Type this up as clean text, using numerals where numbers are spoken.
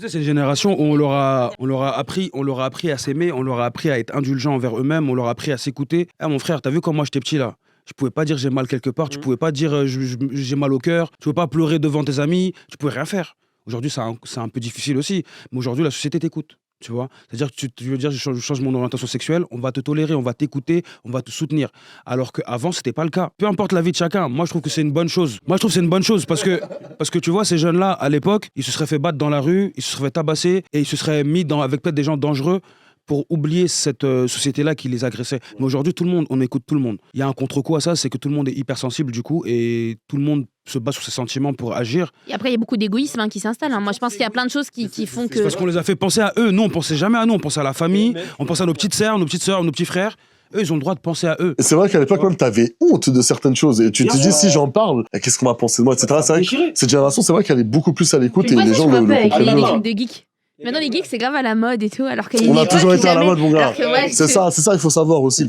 C'est une génération où on leur a appris à s'aimer, on leur a appris à être indulgents envers eux-mêmes, on leur a appris à s'écouter. Ah mon frère, t'as vu quand moi j'étais petit là? Tu pouvais pas dire j'ai mal quelque part, tu pouvais pas dire j'ai mal au cœur, tu pouvais pas pleurer devant tes amis, tu pouvais rien faire. Aujourd'hui, c'est un peu difficile aussi, mais aujourd'hui, la société t'écoute. Tu vois, c'est-à-dire que tu veux dire je change mon orientation sexuelle, on va te tolérer, on va t'écouter, on va te soutenir. Alors qu'avant, c'était pas le cas. Peu importe la vie de chacun, moi je trouve que c'est une bonne chose. Moi je trouve que c'est une bonne chose parce que tu vois, ces jeunes-là, à l'époque, ils se seraient fait battre dans la rue, ils se seraient fait tabasser et ils se seraient mis avec peut-être des gens dangereux pour oublier cette société-là qui les agressait. Mais aujourd'hui, tout le monde, on écoute tout le monde. Il y a un contre-coup à ça, c'est que tout le monde est hypersensible du coup et tout le monde se base sur ses sentiments pour agir. Et après, il y a beaucoup d'égoïsme qui s'installe. Moi, je pense qu'il y a plein de choses qui font que... C'est parce qu'on les a fait penser à eux. Nous, on pensait jamais à nous. On pensait à la famille, on pensait à nos petites sœurs, nos petits frères. Eux, ils ont le droit de penser à eux. Et c'est vrai qu'à l'époque, même, t'avais honte de certaines choses. Et tu te dis, si j'en parle, qu'est-ce qu'on va penser de moi, etc. C'est vrai que cette génération, c'est vrai qu'elle est beaucoup plus à l'écoute et les gens le comprennent les mieux. trucs de geeks. Maintenant, les geeks, c'est grave à la mode et tout. Alors On a toujours été à la mode, mon gars. C'est ça, il faut savoir aussi.